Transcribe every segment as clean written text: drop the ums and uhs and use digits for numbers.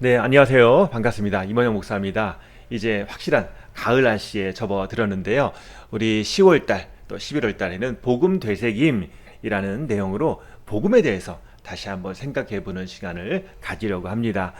네, 안녕하세요. 반갑습니다. 임원영 목사입니다. 이제 확실한 가을 날씨에 접어들었는데요. 우리 10월 달, 또 11월 달에는 복음 되새김이라는 내용으로 복음에 대해서 다시 한번 생각해 보는 시간을 가지려고 합니다.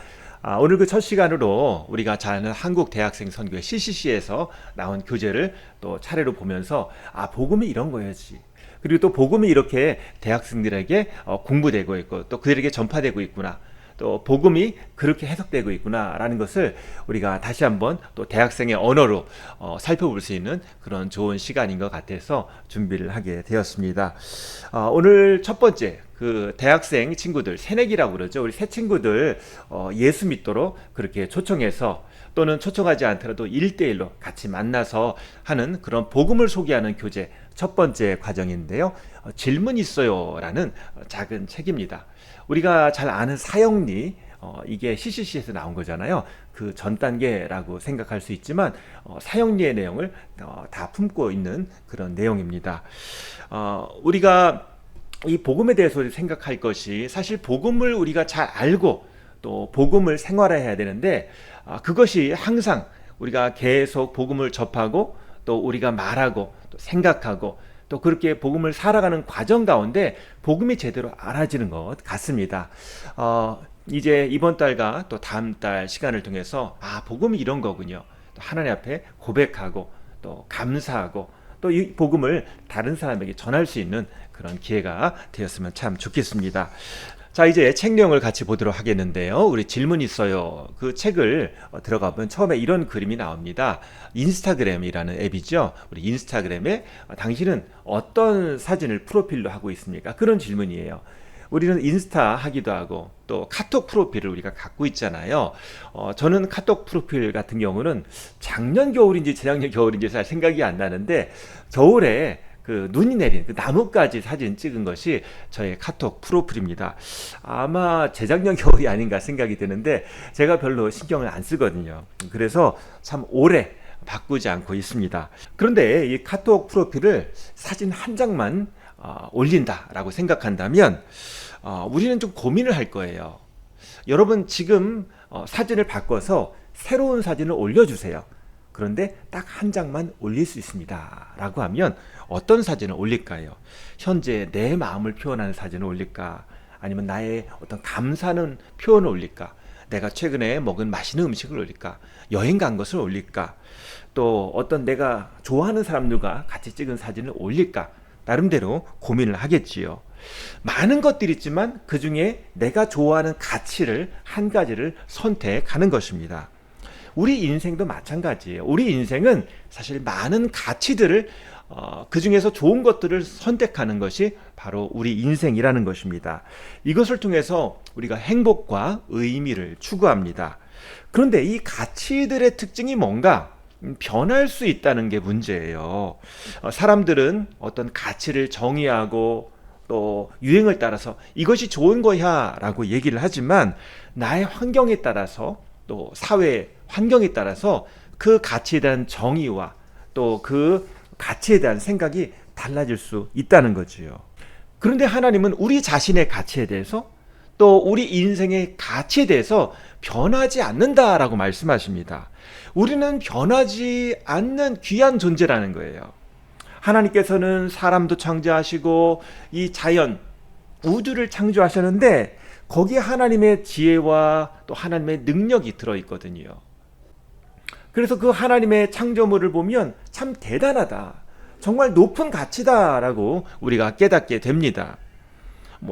오늘 그 첫 시간으로 우리가 잘 아는 한국 대학생 선교회 CCC에서 나온 교재를 또 차례로 보면서 복음이 이런 거였지. 그리고 또 복음이 이렇게 대학생들에게 공부되고 있고 또 그들에게 전파되고 있구나. 또 복음이 그렇게 해석되고 있구나라는 것을 우리가 다시 한번 또 대학생의 언어로 살펴볼 수 있는 그런 좋은 시간인 것 같아서 준비를 하게 되었습니다. 오늘 첫 번째 그 대학생 친구들 새내기라고 그러죠. 우리 새 친구들 예수 믿도록 그렇게 초청해서 또는 초청하지 않더라도 1대1로 같이 만나서 하는 그런 복음을 소개하는 교재 첫 번째 과정인데요. 질문 있어요 라는 작은 책입니다. 우리가 잘 아는 사형리, 이게 CCC에서 나온 거잖아요. 그 전 단계라고 생각할 수 있지만 사형리의 내용을 다 품고 있는 그런 내용입니다. 우리가 이 복음에 대해서 생각할 것이 사실 복음을 우리가 잘 알고 또 복음을 생활해야 되는데 그것이 항상 우리가 계속 복음을 접하고 또 우리가 말하고 또 생각하고 또 그렇게 복음을 살아가는 과정 가운데 복음이 제대로 알아지는 것 같습니다. 이제 이번 달과 또 다음 달 시간을 통해서 복음이 이런 거군요. 또 하나님 앞에 고백하고 또 감사하고 또 이 복음을 다른 사람에게 전할 수 있는 그런 기회가 되었으면 참 좋겠습니다. 자, 이제 책 내용을 같이 보도록 하겠는데요. 우리 질문 있어요. 그 책을 들어가 보면 처음에 이런 그림이 나옵니다. 인스타그램이라는 앱이죠. 우리 인스타그램에 당신은 어떤 사진을 프로필로 하고 있습니까? 그런 질문이에요. 우리는 인스타 하기도 하고 또 카톡 프로필을 우리가 갖고 있잖아요. 저는 카톡 프로필 같은 경우는 작년 겨울인지 재작년 겨울인지 잘 생각이 안 나는데 겨울에 그 눈이 내린 그 나뭇가지 사진 찍은 것이 저의 카톡 프로필입니다. 아마 재작년 겨울이 아닌가 생각이 드는데 제가 별로 신경을 안 쓰거든요. 그래서 참 오래 바꾸지 않고 있습니다. 그런데 이 카톡 프로필을 사진 한 장만 올린다라고 생각한다면 우리는 좀 고민을 할 거예요. 여러분 지금 사진을 바꿔서 새로운 사진을 올려주세요. 그런데 딱 한 장만 올릴 수 있습니다 라고 하면 어떤 사진을 올릴까요? 현재 내 마음을 표현하는 사진을 올릴까? 아니면 나의 어떤 감사하는 표현을 올릴까? 내가 최근에 먹은 맛있는 음식을 올릴까? 여행 간 것을 올릴까? 또 어떤 내가 좋아하는 사람들과 같이 찍은 사진을 올릴까? 나름대로 고민을 하겠지요. 많은 것들이 있지만 그 중에 내가 좋아하는 가치를 한 가지를 선택하는 것입니다. 우리 인생도 마찬가지예요. 우리 인생은 사실 많은 가치들을 그 중에서 좋은 것들을 선택하는 것이 바로 우리 인생이라는 것입니다. 이것을 통해서 우리가 행복과 의미를 추구합니다. 그런데 이 가치들의 특징이 뭔가 변할 수 있다는 게 문제예요. 사람들은 어떤 가치를 정의하고 또 유행을 따라서 이것이 좋은 거야 라고 얘기를 하지만 나의 환경에 따라서 또 사회 환경에 따라서 그 가치에 대한 정의와 또 그 가치에 대한 생각이 달라질 수 있다는 거지요. 그런데 하나님은 우리 자신의 가치에 대해서 또 우리 인생의 가치에 대해서 변하지 않는다라고 말씀하십니다. 우리는 변하지 않는 귀한 존재라는 거예요. 하나님께서는 사람도 창조하시고 이 자연, 우주를 창조하셨는데 거기에 하나님의 지혜와 또 하나님의 능력이 들어있거든요. 그래서 그 하나님의 창조물을 보면 참 대단하다. 정말 높은 가치다라고 우리가 깨닫게 됩니다.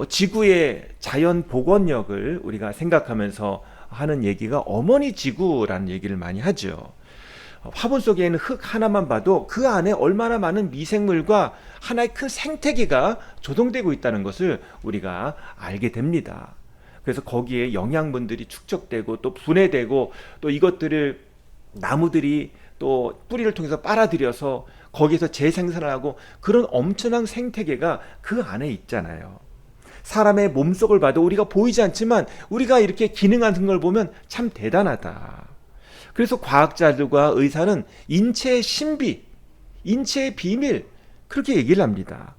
지구의 자연 복원력을 우리가 생각하면서 하는 얘기가 어머니 지구라는 얘기를 많이 하죠. 화분 속에 있는 흙 하나만 봐도 그 안에 얼마나 많은 미생물과 하나의 큰 생태계가 조성되고 있다는 것을 우리가 알게 됩니다. 그래서 거기에 영양분들이 축적되고 또 분해되고 또 이것들을 나무들이 또 뿌리를 통해서 빨아들여서 거기에서 재생산을 하고 그런 엄청난 생태계가 그 안에 있잖아요. 사람의 몸속을 봐도 우리가 보이지 않지만 우리가 이렇게 기능하는 걸 보면 참 대단하다. 그래서 과학자들과 의사는 인체의 신비, 인체의 비밀 그렇게 얘기를 합니다.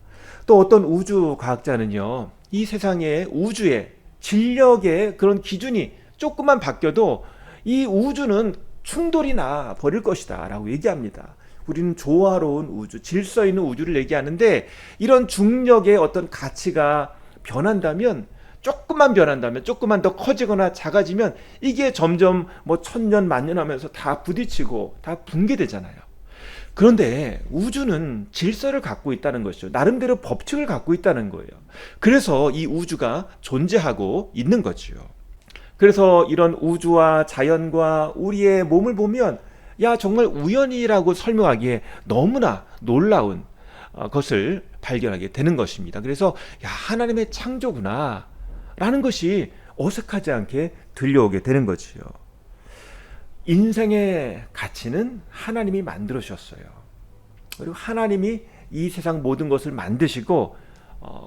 또 어떤 우주 과학자는요, 이 세상의 우주의 진력의 그런 기준이 조금만 바뀌어도 이 우주는 충돌이 나 버릴 것이다 라고 얘기합니다. 우리는 조화로운 우주, 질서 있는 우주를 얘기하는데, 이런 중력의 어떤 가치가 변한다면, 조금만 변한다면, 조금만 더 커지거나 작아지면 이게 점점 뭐 천년 만년 하면서 다 부딪히고 다 붕괴되잖아요. 그런데 우주는 질서를 갖고 있다는 것이죠. 나름대로 법칙을 갖고 있다는 거예요. 그래서 이 우주가 존재하고 있는 거지요. 그래서 이런 우주와 자연과 우리의 몸을 보면, 야, 정말 우연이라고 설명하기에 너무나 놀라운 것을 발견하게 되는 것입니다. 그래서 야, 하나님의 창조구나 라는 것이 어색하지 않게 들려오게 되는 거지요. 인생의 가치는 하나님이 만들어 주셨어요. 그리고 하나님이 이 세상 모든 것을 만드시고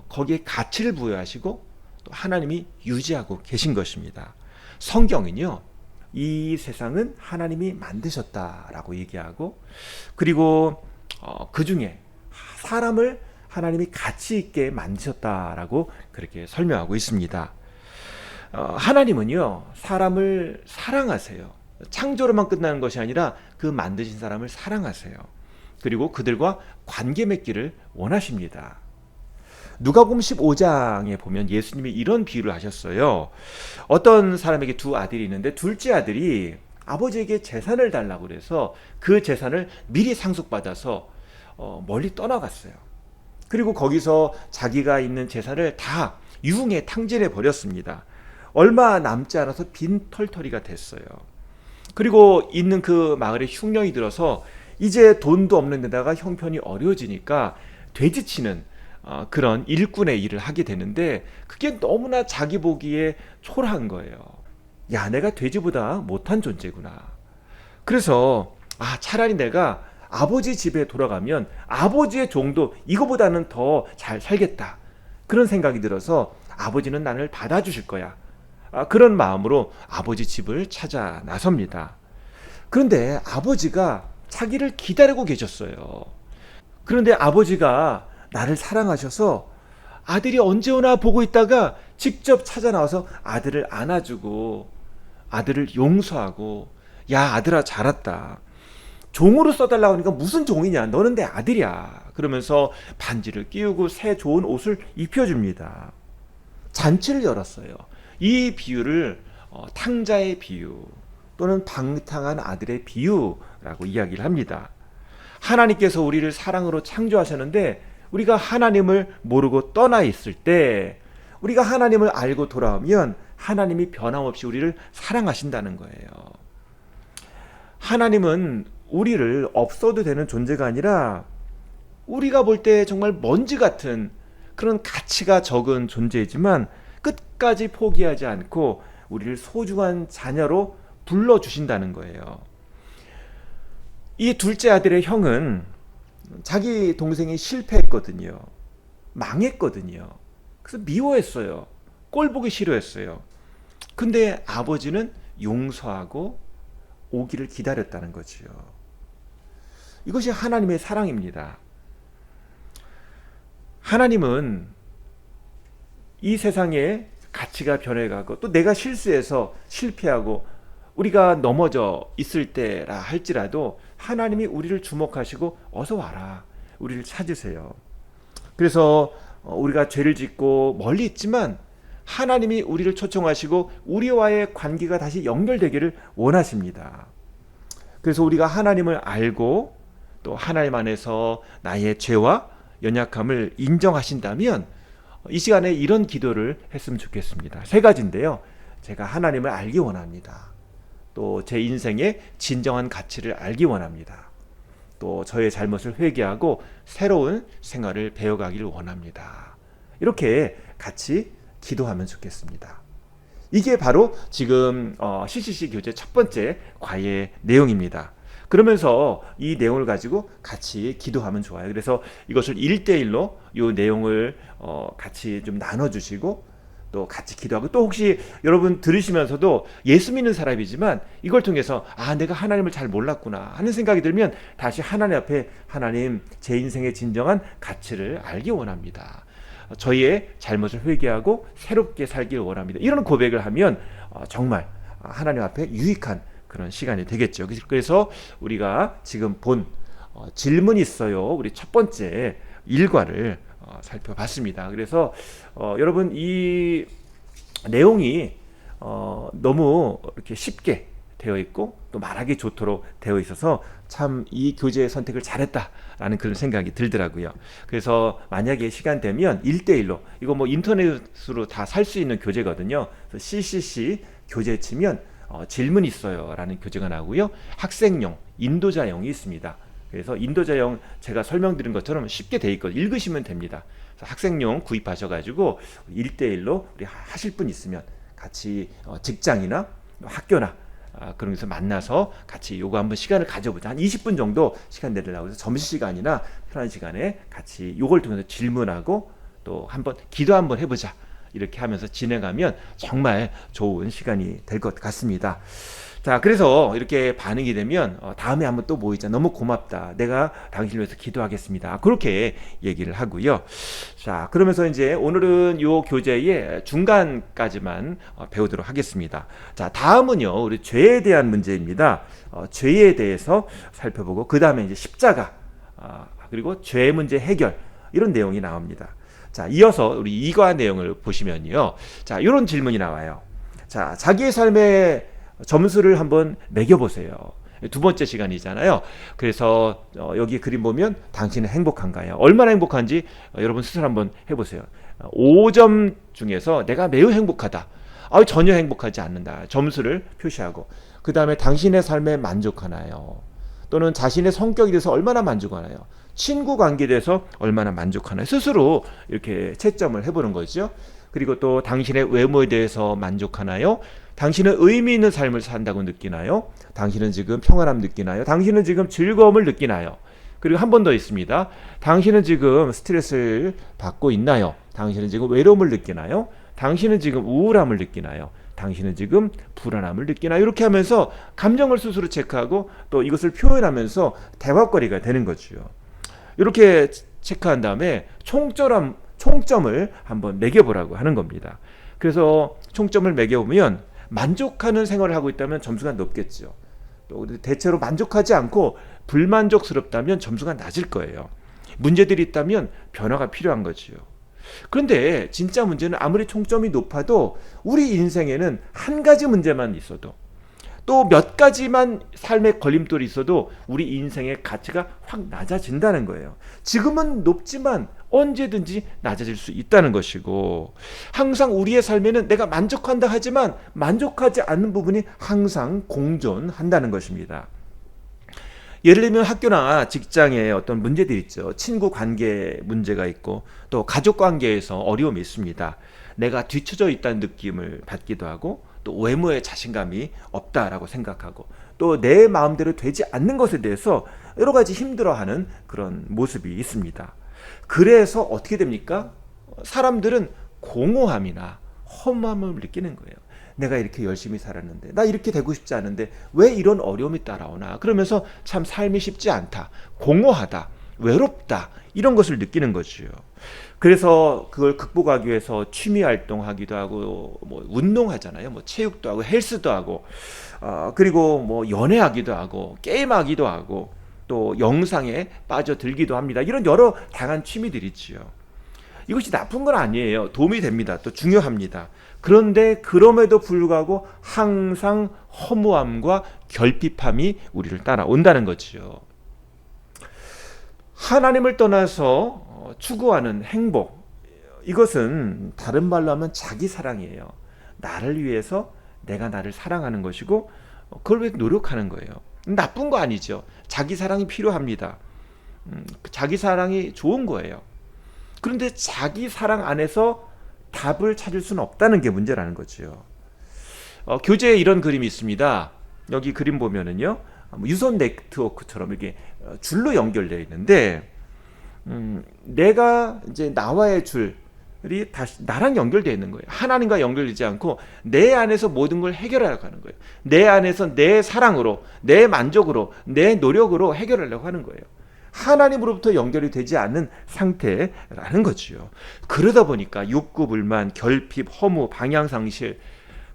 거기에 가치를 부여하시고 또 하나님이 유지하고 계신 것입니다. 성경은요, 이 세상은 하나님이 만드셨다라고 얘기하고, 그리고 그 중에 사람을 하나님이 가치 있게 만드셨다라고 그렇게 설명하고 있습니다. 하나님은요, 사람을 사랑하세요. 창조로만 끝나는 것이 아니라 그 만드신 사람을 사랑하세요. 그리고 그들과 관계 맺기를 원하십니다. 누가복음 15장에 보면 예수님이 이런 비유를 하셨어요. 어떤 사람에게 두 아들이 있는데, 둘째 아들이 아버지에게 재산을 달라고 그래서 그 재산을 미리 상속받아서 멀리 떠나갔어요. 그리고 거기서 자기가 있는 재산을 다 유흥에 탕진해 버렸습니다. 얼마 남지 않아서 빈털터리가 됐어요. 그리고 있는 그 마을에 흉년이 들어서 이제 돈도 없는 데다가 형편이 어려워지니까 돼지치는 그런 일꾼의 일을 하게 되는데, 그게 너무나 자기 보기에 초라한 거예요. 야, 내가 돼지보다 못한 존재구나. 그래서 차라리 내가 아버지 집에 돌아가면 아버지의 종도 이거보다는 더 잘 살겠다, 그런 생각이 들어서 아버지는 나를 받아주실 거야, 그런 마음으로 아버지 집을 찾아 나섭니다. 그런데 아버지가 자기를 기다리고 계셨어요. 그런데 아버지가 나를 사랑하셔서 아들이 언제 오나 보고 있다가 직접 찾아 나와서 아들을 안아주고 아들을 용서하고, 야, 아들아 잘 왔다, 종으로 써달라고 하니까 무슨 종이냐, 너는 내 아들이야, 그러면서 반지를 끼우고 새 좋은 옷을 입혀줍니다. 잔치를 열었어요. 이 비유를 탕자의 비유 또는 방탕한 아들의 비유라고 이야기를 합니다. 하나님께서 우리를 사랑으로 창조하셨는데, 우리가 하나님을 모르고 떠나 있을 때, 우리가 하나님을 알고 돌아오면 하나님이 변함없이 우리를 사랑하신다는 거예요. 하나님은 우리를 없어도 되는 존재가 아니라 우리가 볼 때 정말 먼지 같은 그런 가치가 적은 존재이지만 끝까지 포기하지 않고 우리를 소중한 자녀로 불러주신다는 거예요. 이 둘째 아들의 형은 자기 동생이 실패했거든요. 망했거든요. 그래서 미워했어요. 꼴 보기 싫어했어요. 근데 아버지는 용서하고 오기를 기다렸다는 거지요. 이것이 하나님의 사랑입니다. 하나님은 이 세상에 가치가 변해가고 또 내가 실수해서 실패하고 우리가 넘어져 있을 때라 할지라도 하나님이 우리를 주목하시고 어서 와라, 우리를 찾으세요. 그래서 우리가 죄를 짓고 멀리 있지만 하나님이 우리를 초청하시고 우리와의 관계가 다시 연결되기를 원하십니다. 그래서 우리가 하나님을 알고 또 하나님 안에서 나의 죄와 연약함을 인정하신다면 이 시간에 이런 기도를 했으면 좋겠습니다. 세 가지인데요. 제가 하나님을 알기 원합니다. 또 제 인생의 진정한 가치를 알기 원합니다. 또 저의 잘못을 회개하고 새로운 생활을 배워가기를 원합니다. 이렇게 같이 기도하면 좋겠습니다. 이게 바로 지금 CCC 교재 첫 번째 과외 내용입니다. 그러면서 이 내용을 가지고 같이 기도하면 좋아요. 그래서 이것을 1대1로 이 내용을 같이 좀 나눠주시고 또 같이 기도하고, 또 혹시 여러분 들으시면서도 예수 믿는 사람이지만 이걸 통해서 내가 하나님을 잘 몰랐구나 하는 생각이 들면 다시 하나님 앞에, 하나님, 제 인생의 진정한 가치를 알기 원합니다. 저희의 잘못을 회개하고 새롭게 살길 원합니다. 이런 고백을 하면 정말 하나님 앞에 유익한 그런 시간이 되겠죠. 그래서 우리가 지금 본 질문이 있어요. 우리 첫 번째 일과를 살펴봤습니다. 그래서 여러분 이 내용이 너무 이렇게 쉽게 되어 있고 또 말하기 좋도록 되어 있어서 참 이 교재의 선택을 잘했다라는 그런 생각이 들더라고요. 그래서 만약에 시간 되면 1대1로 이거 뭐 인터넷으로 다 살 수 있는 교재거든요. 그래서 CCC 교재 치면 질문 있어요 라는 교재가 나오고요. 학생용, 인도자용이 있습니다. 그래서 인도자용 제가 설명드린 것처럼 쉽게 돼 있거든요. 읽으시면 됩니다. 그래서 학생용 구입하셔가지고 1대1로 우리 하실 분 있으면 같이 직장이나 학교나 그런 데서 만나서 같이 요거 한번 시간을 가져보자. 한 20분 정도 시간 내려고 해서 점심시간이나 편한 시간에 같이 요걸 통해서 질문하고 또 한번 기도 한번 해보자. 이렇게 하면서 진행하면 정말 좋은 시간이 될 것 같습니다. 자, 그래서 이렇게 반응이 되면 다음에 한번 또 모이자. 너무 고맙다. 내가 당신을 위해서 기도하겠습니다. 그렇게 얘기를 하고요. 자, 그러면서 이제 오늘은 요 교재의 중간까지만 배우도록 하겠습니다. 자, 다음은요. 우리 죄에 대한 문제입니다. 죄에 대해서 살펴보고 그 다음에 이제 십자가 그리고 죄 문제 해결 이런 내용이 나옵니다. 자, 이어서 우리 이과 내용을 보시면요. 자, 이런 질문이 나와요. 자, 자기의 삶의 점수를 한번 매겨보세요. 두 번째 시간이잖아요. 그래서 여기 그림 보면 당신은 행복한가요? 얼마나 행복한지 여러분 스스로 한번 해보세요. 5점 중에서 내가 매우 행복하다. 전혀 행복하지 않는다. 점수를 표시하고 그 다음에 당신의 삶에 만족하나요? 또는 자신의 성격에 대해서 얼마나 만족하나요? 친구 관계에 대해서 얼마나 만족하나요? 스스로 이렇게 채점을 해보는 거죠. 그리고 또 당신의 외모에 대해서 만족하나요? 당신은 의미 있는 삶을 산다고 느끼나요? 당신은 지금 평안함 느끼나요? 당신은 지금 즐거움을 느끼나요? 그리고 한 번 더 있습니다. 당신은 지금 스트레스를 받고 있나요? 당신은 지금 외로움을 느끼나요? 당신은 지금 우울함을 느끼나요? 당신은 지금 불안함을 느끼나요? 이렇게 하면서 감정을 스스로 체크하고 또 이것을 표현하면서 대화거리가 되는 거죠. 이렇게 체크한 다음에 총점을 한번 매겨보라고 하는 겁니다. 그래서 총점을 매겨보면 만족하는 생활을 하고 있다면 점수가 높겠죠. 또 대체로 만족하지 않고 불만족스럽다면 점수가 낮을 거예요. 문제들이 있다면 변화가 필요한 거지요. 그런데 진짜 문제는 아무리 총점이 높아도 우리 인생에는 한 가지 문제만 있어도 또 몇 가지만 삶의 걸림돌이 있어도 우리 인생의 가치가 확 낮아진다는 거예요. 지금은 높지만 언제든지 낮아질 수 있다는 것이고 항상 우리의 삶에는 내가 만족한다 하지만 만족하지 않는 부분이 항상 공존한다는 것입니다. 예를 들면 학교나 직장에 어떤 문제들이 있죠. 친구 관계 문제가 있고 또 가족 관계에서 어려움이 있습니다. 내가 뒤처져 있다는 느낌을 받기도 하고 또 외모에 자신감이 없다라고 생각하고 또 내 마음대로 되지 않는 것에 대해서 여러 가지 힘들어하는 그런 모습이 있습니다. 그래서 어떻게 됩니까? 사람들은 공허함이나 허무함을 느끼는 거예요. 내가 이렇게 열심히 살았는데 나 이렇게 되고 싶지 않은데 왜 이런 어려움이 따라오나 그러면서 참 삶이 쉽지 않다, 공허하다, 외롭다 이런 것을 느끼는 거죠. 그래서 그걸 극복하기 위해서 취미 활동하기도 하고 뭐 운동하잖아요. 뭐 체육도 하고 헬스도 하고 그리고 뭐 연애하기도 하고 게임하기도 하고 또 영상에 빠져들기도 합니다. 이런 여러 다양한 취미들이 있지요. 이것이 나쁜 건 아니에요. 도움이 됩니다. 또 중요합니다. 그런데 그럼에도 불구하고 항상 허무함과 결핍함이 우리를 따라온다는 거지요. 하나님을 떠나서 추구하는 행복, 이것은 다른 말로 하면 자기 사랑이에요. 나를 위해서 내가 나를 사랑하는 것이고 그걸 위해 노력하는 거예요. 나쁜 거 아니죠. 자기 사랑이 필요합니다. 자기 사랑이 좋은 거예요. 그런데 자기 사랑 안에서 답을 찾을 수는 없다는 게 문제라는 거죠. 교재에 이런 그림이 있습니다. 여기 그림 보면은요, 유선 네트워크처럼 이렇게 줄로 연결되어 있는데, 내가 이제 나와의 줄이 다시 나랑 연결되어 있는 거예요. 하나님과 연결되지 않고 내 안에서 모든 걸 해결하려고 하는 거예요. 내 안에서 내 사랑으로, 내 만족으로, 내 노력으로 해결하려고 하는 거예요. 하나님으로부터 연결이 되지 않는 상태라는 거지요. 그러다 보니까 욕구 불만, 결핍, 허무, 방향상실,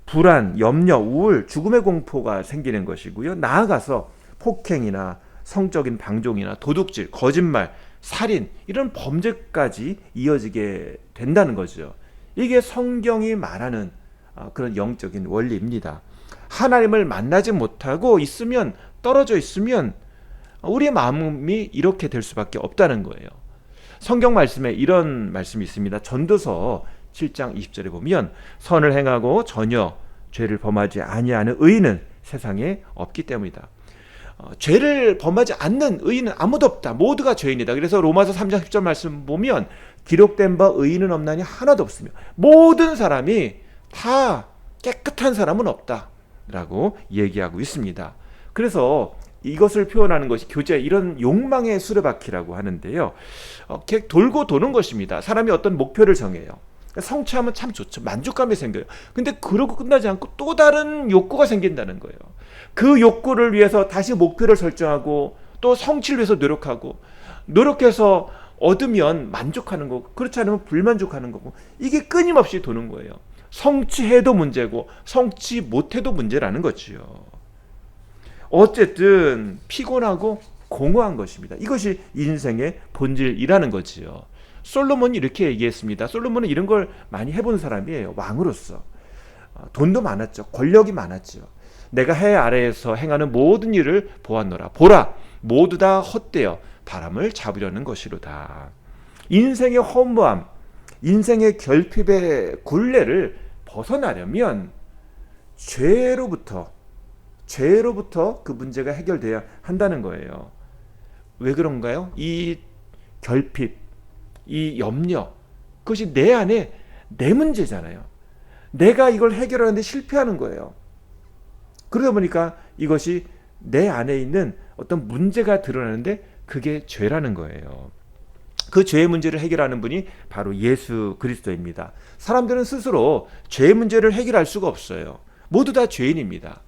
불안, 염려, 우울, 죽음의 공포가 생기는 것이고요. 나아가서 폭행이나 성적인 방종이나 도둑질, 거짓말, 살인 이런 범죄까지 이어지게 된다는 거죠. 이게 성경이 말하는 그런 영적인 원리입니다. 하나님을 만나지 못하고 있으면, 떨어져 있으면 우리의 마음이 이렇게 될 수밖에 없다는 거예요. 성경 말씀에 이런 말씀이 있습니다. 전도서 7장 20절에 보면 선을 행하고 전혀 죄를 범하지 아니하는 의인은 세상에 없기 때문이다. 죄를 범하지 않는 의인은 아무도 없다. 모두가 죄인이다. 그래서 로마서 3장 10절 말씀 보면 기록된 바 의인은 없나니 하나도 없으며 모든 사람이 다 깨끗한 사람은 없다 라고 얘기하고 있습니다. 그래서 이것을 표현하는 것이 교제, 이런 욕망의 수레바퀴라고 하는데요. 돌고 도는 것입니다. 사람이 어떤 목표를 정해요. 성취하면 참 좋죠. 만족감이 생겨요. 근데 그러고 끝나지 않고 또 다른 욕구가 생긴다는 거예요. 그 욕구를 위해서 다시 목표를 설정하고 또 성취를 위해서 노력하고, 노력해서 얻으면 만족하는 거고, 그렇지 않으면 불만족하는 거고, 이게 끊임없이 도는 거예요. 성취해도 문제고 성취 못해도 문제라는 거지요. 어쨌든 피곤하고 공허한 것입니다. 이것이 인생의 본질이라는 거지요. 솔로몬이 이렇게 얘기했습니다. 솔로몬은 이런 걸 많이 해본 사람이에요. 왕으로서 돈도 많았죠. 권력이 많았죠. 내가 해 아래에서 행하는 모든 일을 보았노라. 보라, 모두 다 헛되어 바람을 잡으려는 것이로다. 인생의 허무함, 인생의 결핍의 굴레를 벗어나려면 죄로부터 그 문제가 해결돼야 한다는 거예요. 왜 그런가요? 이 결핍, 이 염려, 그것이 내 안에 내 문제잖아요. 내가 이걸 해결하는데 실패하는 거예요. 그러다 보니까 이것이 내 안에 있는 어떤 문제가 드러나는데 그게 죄라는 거예요. 그 죄의 문제를 해결하는 분이 바로 예수 그리스도입니다. 사람들은 스스로 죄의 문제를 해결할 수가 없어요. 모두 다 죄인입니다.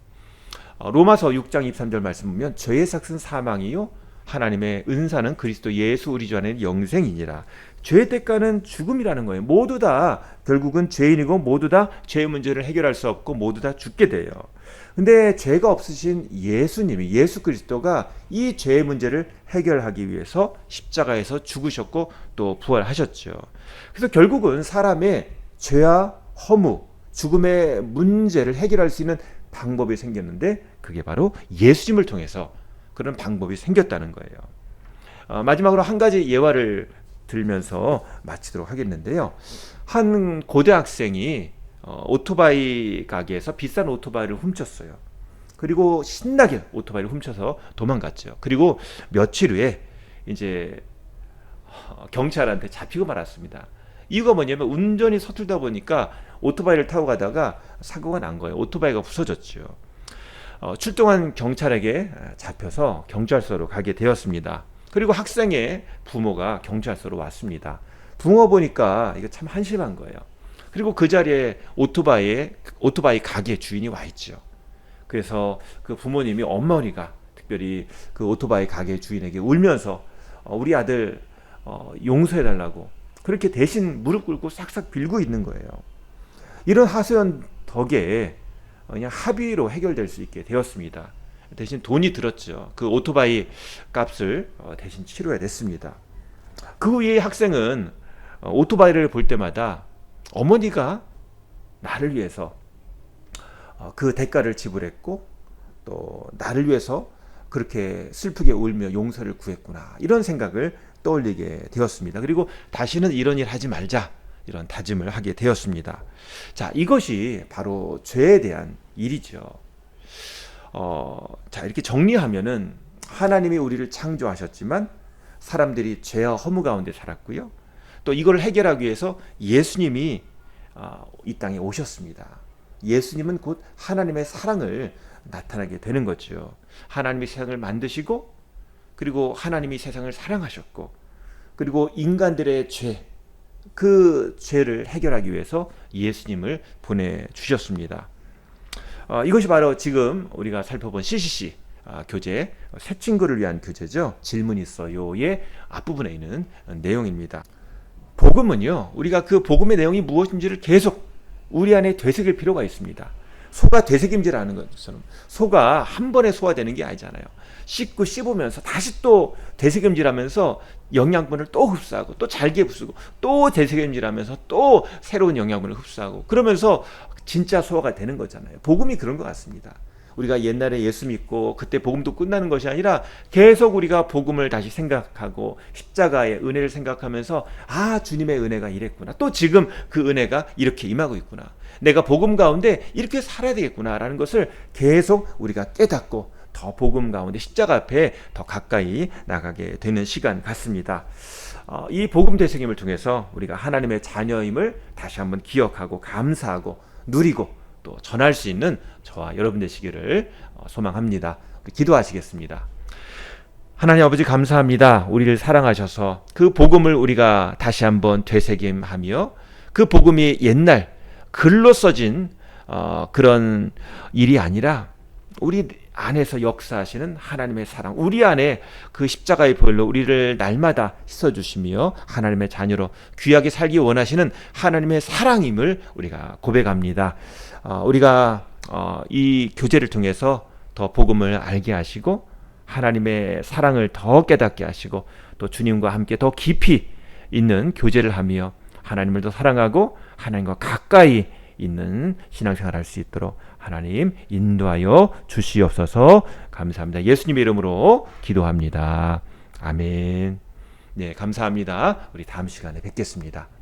로마서 6장 23절 말씀 보면 죄의 삭은 사망이요 하나님의 은사는 그리스도 예수 우리 주 안에 영생이니라. 죄의 대가는 죽음이라는 거예요. 모두 다 결국은 죄인이고 모두 다 죄의 문제를 해결할 수 없고 모두 다 죽게 돼요. 근데 죄가 없으신 예수님이, 예수 그리스도가 이 죄의 문제를 해결하기 위해서 십자가에서 죽으셨고 또 부활하셨죠. 그래서 결국은 사람의 죄와 허무, 죽음의 문제를 해결할 수 있는 방법이 생겼는데 그게 바로 예수님을 통해서 그런 방법이 생겼다는 거예요. 마지막으로 한 가지 예화를 들면서 마치도록 하겠는데요. 한 고대학생이 오토바이 가게에서 비싼 오토바이를 훔쳤어요. 그리고 신나게 오토바이를 훔쳐서 도망갔죠. 그리고 며칠 후에 이제 경찰한테 잡히고 말았습니다. 이유가 뭐냐면 운전이 서툴다 보니까 오토바이를 타고 가다가 사고가 난 거예요. 오토바이가 부서졌죠. 출동한 경찰에게 잡혀서 경찰서로 가게 되었습니다. 그리고 학생의 부모가 경찰서로 왔습니다. 부모가 보니까 이거 참 한심한 거예요. 그리고 그 자리에 오토바이 가게 주인이 와 있죠. 그래서 그 부모님이, 어머니가 특별히 그 오토바이 가게 주인에게 울면서 우리 아들 용서해달라고 그렇게 대신 무릎 꿇고 싹싹 빌고 있는 거예요. 이런 하소연 덕에 그냥 합의로 해결될 수 있게 되었습니다. 대신 돈이 들었죠. 그 오토바이 값을 대신 치러야 됐습니다. 그 후에 학생은 오토바이를 볼 때마다 어머니가 나를 위해서 그 대가를 지불했고 또 나를 위해서 그렇게 슬프게 울며 용서를 구했구나, 이런 생각을 떠올리게 되었습니다. 그리고 다시는 이런 일 하지 말자, 이런 다짐을 하게 되었습니다. 자, 이것이 바로 죄에 대한 일이죠. 자, 이렇게 정리하면은 하나님이 우리를 창조하셨지만 사람들이 죄와 허무 가운데 살았고요. 또 이걸 해결하기 위해서 예수님이 이 땅에 오셨습니다. 예수님은 곧 하나님의 사랑을 나타나게 되는 거죠. 하나님이 세상을 만드시고, 그리고 하나님이 세상을 사랑하셨고, 그리고 인간들의 죄, 그 죄를 해결하기 위해서 예수님을 보내주셨습니다. 이것이 바로 지금 우리가 살펴본 CCC 교재, 새 친구를 위한 교재죠. 질문 있어요의 앞부분에 있는 내용입니다. 복음은요, 우리가 그 복음의 내용이 무엇인지를 계속 우리 안에 되새길 필요가 있습니다. 소가 되새김질하는 것처럼 소가 한 번에 소화되는 게 아니잖아요. 씻고 씹으면서 다시 또 되새김질하면서 영양분을 또 흡수하고 또 잘게 부수고 또 되새김질하면서 또 새로운 영양분을 흡수하고 그러면서 진짜 소화가 되는 거잖아요. 복음이 그런 것 같습니다. 우리가 옛날에 예수 믿고 그때 복음도 끝나는 것이 아니라 계속 우리가 복음을 다시 생각하고 십자가의 은혜를 생각하면서 아, 주님의 은혜가 이랬구나. 또 지금 그 은혜가 이렇게 임하고 있구나. 내가 복음 가운데 이렇게 살아야 되겠구나라는 것을 계속 우리가 깨닫고 더 복음 가운데 십자가 앞에 더 가까이 나가게 되는 시간 같습니다. 이 복음 되새김을 통해서 우리가 하나님의 자녀임을 다시 한번 기억하고 감사하고 누리고 또 전할 수 있는 저와 여러분 되시기를 소망합니다. 기도하시겠습니다. 하나님 아버지 감사합니다. 우리를 사랑하셔서 그 복음을 우리가 다시 한번 되새김하며 그 복음이 옛날 글로 써진 그런 일이 아니라 우리 안에서 역사하시는 하나님의 사랑, 우리 안에 그 십자가의 보혈로 우리를 날마다 씻어주시며 하나님의 자녀로 귀하게 살기 원하시는 하나님의 사랑임을 우리가 고백합니다. 우리가 이 교제를 통해서 더 복음을 알게 하시고 하나님의 사랑을 더 깨닫게 하시고 또 주님과 함께 더 깊이 있는 교제를 하며 하나님을 더 사랑하고 하나님과 가까이 있는 신앙생활을 할 수 있도록 하나님 인도하여 주시옵소서. 감사합니다. 예수님의 이름으로 기도합니다. 아멘. 네, 감사합니다. 우리 다음 시간에 뵙겠습니다.